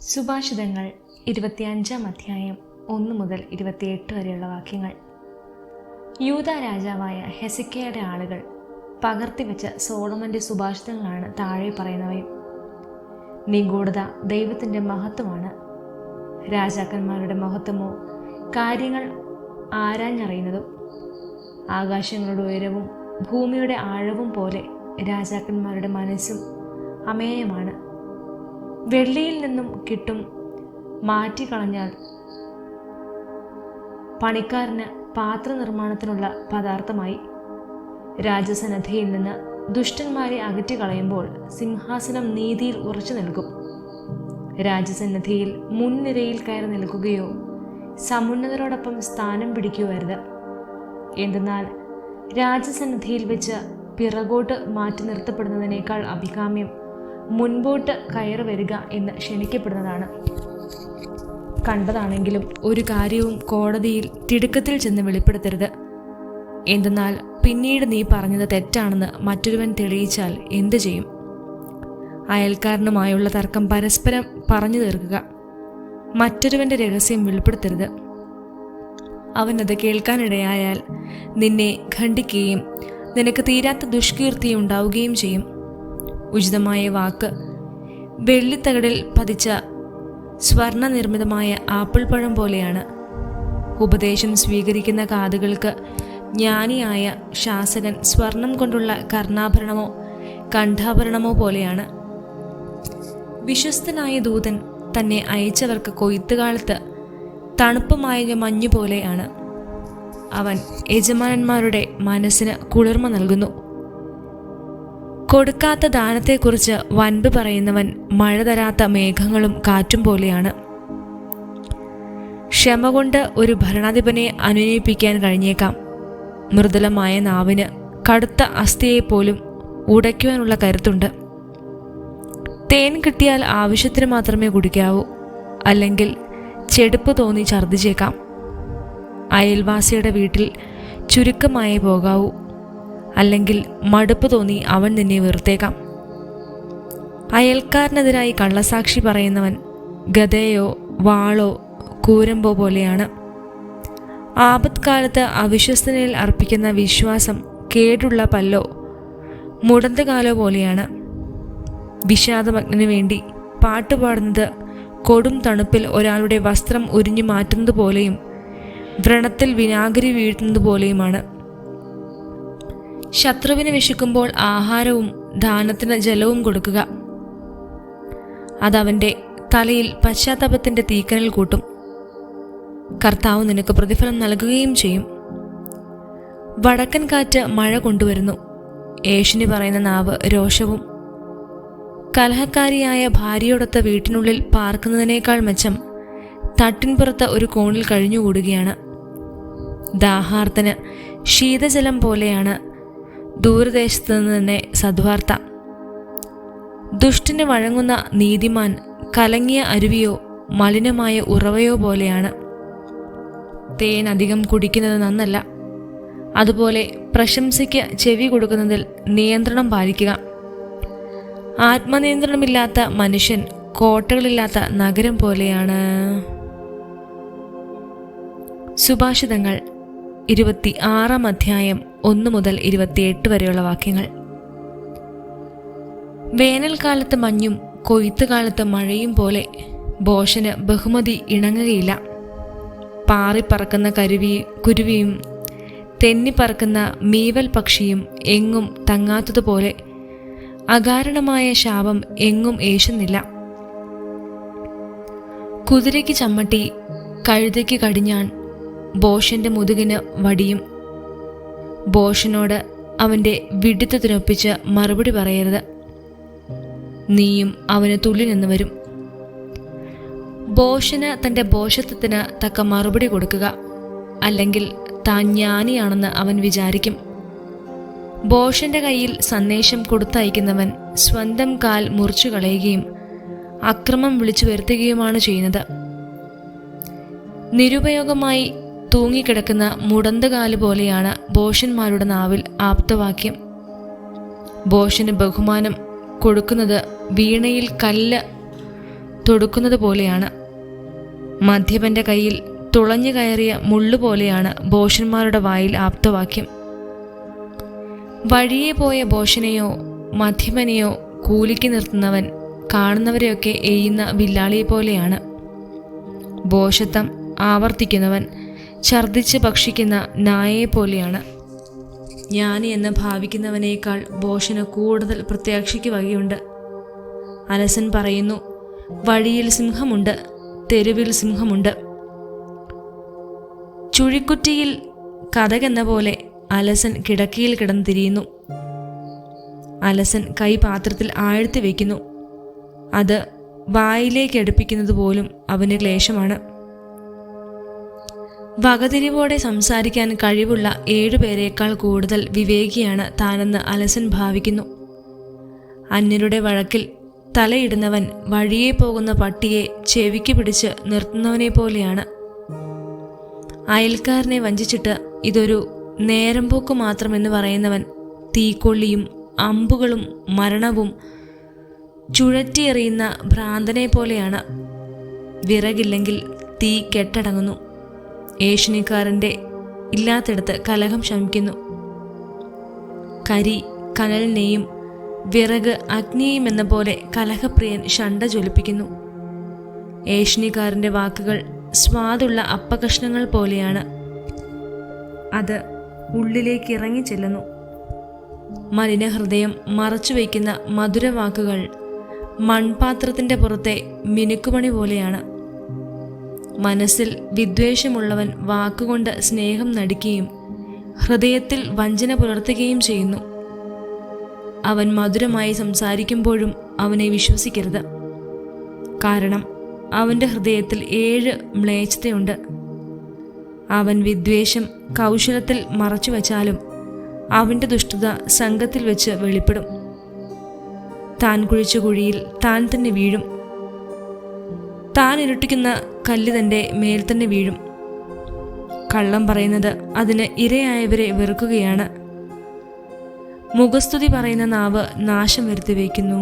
സുഭാഷിതങ്ങൾ 25-ാം അധ്യായം 1 മുതൽ 28 വരെയുള്ള വാക്യങ്ങൾ. യൂദാ രാജാവായ ഹെസിക്കിയയുടെ ആളുകൾ പകർത്തിവെച്ച സോളമൻ്റെ സുഭാഷിതങ്ങളാണ് താഴെ പറയുന്നവയും. നിഗൂഢത ദൈവത്തിൻ്റെ മഹത്വമാണ്. രാജാക്കന്മാരുടെ മഹത്വമോ കാര്യങ്ങൾ ആരാഞ്ഞറിയുന്നതും. ആകാശങ്ങളുടെ ഉയരവും ഭൂമിയുടെ ആഴവും പോലെ രാജാക്കന്മാരുടെ മനസ്സും അമേയമാണ്. വെള്ളിയിൽ നിന്നും കിട്ടും മാറ്റിക്കളഞ്ഞാൽ പണിക്കാരന് പാത്രനിർമ്മാണത്തിനുള്ള പദാർത്ഥമായി. രാജസന്നദ്ധിയിൽ നിന്ന് ദുഷ്ടന്മാരെ അകറ്റിക്കളയുമ്പോൾ സിംഹാസനം നീതിയിൽ ഉറച്ചു നിൽക്കും. രാജസന്നദ്ധിയിൽ മുൻനിരയിൽ കയറി നിൽക്കുകയോ സമുന്നതരോടൊപ്പം സ്ഥാനം പിടിക്കുകയോ അരുത്. എന്തെന്നാൽ രാജസന്നദ്ധിയിൽ വെച്ച് പിറകോട്ട് മാറ്റി നിർത്തപ്പെടുന്നതിനേക്കാൾ അഭികാമ്യം മുൻപോട്ട് കയറി വരിക എന്ന് ക്ഷണിക്കപ്പെടുന്നതാണ്. കണ്ടതാണെങ്കിലും ഒരു കാര്യവും കോടതിയിൽ തിടുക്കത്തിൽ ചെന്ന് വെളിപ്പെടുത്തരുത്. എന്തെന്നാൽ പിന്നീട് നീ പറഞ്ഞത് തെറ്റാണെന്ന് മറ്റൊരുവൻ തെളിയിച്ചാൽ എന്തു ചെയ്യും? അയൽക്കാരനുമായുള്ള തർക്കം പരസ്പരം പറഞ്ഞു തീർക്കുക. മറ്റൊരുവൻ്റെ രഹസ്യം വെളിപ്പെടുത്തരുത്. അവനത് കേൾക്കാനിടയായാൽ നിന്നെ ഖണ്ഡിക്കുകയും നിനക്ക് തീരാത്ത ദുഷ്കീർത്തി ഉണ്ടാവുകയും ചെയ്യും. ഉചിതമായ വാക്ക് വെള്ളിത്തകടിൽ പതിച്ച സ്വർണ്ണ നിർമ്മിതമായ ആപ്പിൾ പഴം പോലെയാണ്. ഉപദേശം സ്വീകരിക്കുന്ന കാതുകൾക്ക് ജ്ഞാനിയായ ശാസകൻ സ്വർണം കൊണ്ടുള്ള കർണാഭരണമോ കണ്ഠാഭരണമോ പോലെയാണ്. വിശ്വസ്തനായ ദൂതൻ തന്നെ അയച്ചവർക്ക് കൊയ്ത്തുകാലത്ത് തണുപ്പുമായ മഞ്ഞു പോലെയാണ്. അവൻ യജമാനന്മാരുടെ മനസ്സിന് കുളിർമ നൽകുന്നു. കൊടുക്കാത്ത ദാനത്തെക്കുറിച്ച് വൻപ് പറയുന്നവൻ മഴ തരാത്ത മേഘങ്ങളും കാറ്റും പോലെയാണ്. ക്ഷമ കൊണ്ട് ഒരു ഭരണാധിപനെ അനുനയിപ്പിക്കാൻ കഴിഞ്ഞേക്കാം. മൃദുലമായ നാവിന് കടുത്ത അസ്ഥിയെപ്പോലും ഉടയ്ക്കുവാനുള്ള കരുത്തുണ്ട്. തേൻ കിട്ടിയാൽ ആവശ്യത്തിന് മാത്രമേ കുടിക്കാവൂ, അല്ലെങ്കിൽ ചെടുപ്പ് തോന്നി ഛർദ്ദിച്ചേക്കാം. അയൽവാസിയുടെ വീട്ടിൽ ചുരുക്കമായി പോകാവൂ, അല്ലെങ്കിൽ മടുപ്പ് തോന്നി അവൻ നിന്നെ വെറുത്തേക്കാം. അയൽക്കാരനെതിരായി കള്ളസാക്ഷി പറയുന്നവൻ ഗദയോ വാളോ കൂരമ്പോ പോലെയാണ്. ആപത്കാലത്ത് അവിശ്വസ്തനിൽ അർപ്പിക്കുന്ന വിശ്വാസം കേടുള്ള പല്ലോ മുടന്തകാലോ പോലെയാണ്. വിഷാദമഗ്നു വേണ്ടി പാട്ടുപാടുന്നത് കൊടും തണുപ്പിൽ ഒരാളുടെ വസ്ത്രം ഉരിഞ്ഞു മാറ്റുന്നത് പോലെയും വ്രണത്തിൽ വിനാഗിരി വീഴ്ത്തുന്നത് പോലെയുമാണ്. ശത്രുവിന് വിശക്കുമ്പോൾ ആഹാരവും ദാനത്തിന് ജലവും കൊടുക്കുക. അതവൻ്റെ തലയിൽ പശ്ചാത്താപത്തിൻ്റെ തീക്കനൽ കൂട്ടും. കർത്താവ് നിനക്ക് പ്രതിഫലം നൽകുകയും ചെയ്യും. വടക്കൻ കാറ്റ് മഴ കൊണ്ടുവരുന്നു. ഏഷണി പറയുന്ന നാവ് രോഷവും. കലഹക്കാരിയായ ഭാര്യയോടൊത്ത വീട്ടിനുള്ളിൽ പാർക്കുന്നതിനേക്കാൾ മെച്ചം തട്ടിൻപുറത്ത് ഒരു കോണിൽ കഴിഞ്ഞുകൂടുകയാണ്. ദാഹാർത്തന് ശീതജലം പോലെയാണ് ദൂരദേശത്തു നിന്ന് തന്നെ സദ്വാർത്ത. ദുഷ്ടന് വഴങ്ങുന്ന നീതിമാൻ കലങ്ങിയ അരുവിയോ മലിനമായ ഉറവയോ പോലെയാണ്. തേൻ അധികം കുടിക്കുന്നത് നന്നല്ല. അതുപോലെ പ്രശംസയ്ക്ക് ചെവി കൊടുക്കുന്നതിൽ നിയന്ത്രണം പാലിക്കുക. ആത്മനിയന്ത്രണമില്ലാത്ത മനുഷ്യൻ കോട്ടകളില്ലാത്ത നഗരം പോലെയാണ്. സുഭാഷിതങ്ങൾ 26-ാം അധ്യായം 1 മുതൽ 28 വരെയുള്ള വാക്യങ്ങൾ. വേനൽക്കാലത്ത് മഞ്ഞും കൊയ്ത്തുകാലത്ത് മഴയും പോലെ ഭോഷന് ബഹുമതി ഇണങ്ങുകയില്ല. പാറിപ്പറക്കുന്ന കുരുവിയും തെന്നിപ്പറക്കുന്ന മീവൽ പക്ഷിയും എങ്ങും തങ്ങാത്തതുപോലെ അകാരണമായ ശാപം എങ്ങും ഏശുന്നില്ല. കുതിരയ്ക്ക് ചമ്മട്ടി, കഴുതയ്ക്ക് കടിഞ്ഞാൺ, ഭോഷന്റെ മുതുകിന് വടിയും. ഭോഷനോട് അവൻ്റെ വിഡിത്തത്തിനൊപ്പിച്ച് മറുപടി പറയരുത്. നീയും അവന് തുള്ളി നിന്ന് വരും. ഭോഷന് തൻ്റെ ഭോഷത്വത്തിന് തക്ക മറുപടി കൊടുക്കുക, അല്ലെങ്കിൽ താൻ ജ്ഞാനിയാണെന്ന് അവൻ വിചാരിക്കും. ഭോഷന്റെ കയ്യിൽ സന്ദേശം കൊടുത്തയക്കുന്നവൻ സ്വന്തം കാൽ മുറിച്ചു കളയുകയും അക്രമം വിളിച്ചു വരുത്തുകയുമാണ് ചെയ്യുന്നത്. നിരുപയോഗമായി തൂങ്ങിക്കിടക്കുന്ന മുടന്തകാല് പോലെയാണ് ഭോഷന്മാരുടെ നാവിൽ ആപ്തവാക്യം. ഭോഷന് ബഹുമാനം കൊടുക്കുന്നത് വീണയിൽ കല്ല് തൊടുക്കുന്നത് പോലെയാണ്. മദ്യപന്റെ കയ്യിൽ തുളഞ്ഞു കയറിയ മുള്ളുപോലെയാണ് ഭോഷന്മാരുടെ വായിൽ ആപ്തവാക്യം. വഴിയെ പോയ ഭോഷനെയോ മദ്യപനെയോ കൂലിക്ക് നിർത്തുന്നവൻ കാണുന്നവരെയൊക്കെ എയ്യുന്ന വില്ലാളിയെ പോലെയാണ്. ഭോഷത്വം ആവർത്തിക്കുന്നവൻ ഛർദ്ദിച്ച് ഭക്ഷിക്കുന്ന നായയെ പോലെയാണ്. ജ്ഞാനി എന്ന് ഭാവിക്കുന്നവനേക്കാൾ ഭോഷന് കൂടുതൽ പ്രത്യാക്ഷയ്ക്ക് വകയുണ്ട്. അലസൻ പറയുന്നു, വഴിയിൽ സിംഹമുണ്ട്, തെരുവിൽ സിംഹമുണ്ട്. ചുഴിക്കുറ്റിയിൽ കഥകെന്ന പോലെ അലസൻ കിടക്കയിൽ കിടന്ന് തിരിയുന്നു. അലസൻ കൈ പാത്രത്തിൽ ആഴ്ത്തി വയ്ക്കുന്നു. അത് വായിലേക്ക് അടുപ്പിക്കുന്നത് പോലും അവന് ക്ലേശമാണ്. വകതിരിവോടെ സംസാരിക്കാൻ കഴിവുള്ള 7 പേരേക്കാൾ കൂടുതൽ വിവേകിയാണ് താനെന്ന് അലസൻ ഭാവിക്കുന്നു. അന്യരുടെ വഴക്കിൽ തലയിടുന്നവൻ വഴിയെ പോകുന്ന പട്ടിയെ ചെവിക്ക് പിടിച്ച് നിർത്തുന്നവനെ പോലെയാണ്. അയൽക്കാരനെ വഞ്ചിച്ചിട്ട് ഇതൊരു നേരംപോക്ക് മാത്രമെന്ന് പറയുന്നവൻ തീക്കൊള്ളിയും അമ്പുകളും മരണവും ചുഴറ്റിയെറിയുന്ന ഭ്രാന്തനെ പോലെയാണ്. വിറകില്ലെങ്കിൽ തീ കെട്ടടങ്ങുന്നു. ഏഷണിക്കാരൻ്റെ ഇല്ലാത്തിടത്ത് കലഹം ശമിക്കുന്നു. കരി കനലിനെയും വിറക് അഗ്നിയും എന്ന പോലെ കലഹപ്രിയൻ ഷണ്ട ജ്വലിപ്പിക്കുന്നു. ഏഷണിക്കാരൻ്റെ വാക്കുകൾ സ്വാദുള്ള അപ്പകഷ്ണങ്ങൾ പോലെയാണ്. അത് ഉള്ളിലേക്ക് ഇറങ്ങി ചെല്ലുന്നു. മലിനഹൃദയം മറച്ചു വയ്ക്കുന്ന മധുരവാക്കുകൾ മൺപാത്രത്തിൻ്റെ പുറത്തെ മിനുക്കുമണി പോലെയാണ്. മനസ്സിൽ വിദ്വേഷമുള്ളവൻ വാക്കുകൊണ്ട് സ്നേഹം നടിക്കുകയും ഹൃദയത്തിൽ വഞ്ചന പുലർത്തുകയും ചെയ്യുന്നു. അവൻ മധുരമായി സംസാരിക്കുമ്പോഴും അവനെ വിശ്വസിക്കരുത്. കാരണം അവൻ്റെ ഹൃദയത്തിൽ 7 മ്ലേച്ഛതയുണ്ട്. അവൻ വിദ്വേഷം കൗശലത്തിൽ മറച്ചു വച്ചാലും അവൻ്റെ ദുഷ്ടത സംഘത്തിൽ വെച്ച് വെളിപ്പെടും. താൻ കുഴിച്ച കുഴിയിൽ താൻ തന്നെ വീഴും. താൻ ഇരുട്ടിക്കുന്ന കല്ല് തൻ്റെ മേൽ തന്നെ വീഴും. കള്ളം പറയുന്നത് അതിന് ഇരയായവരെ വെറുക്കുകയാണ്. മുഖസ്തുതി പറയുന്ന നാവ് നാശം വരുത്തി വയ്ക്കുന്നു.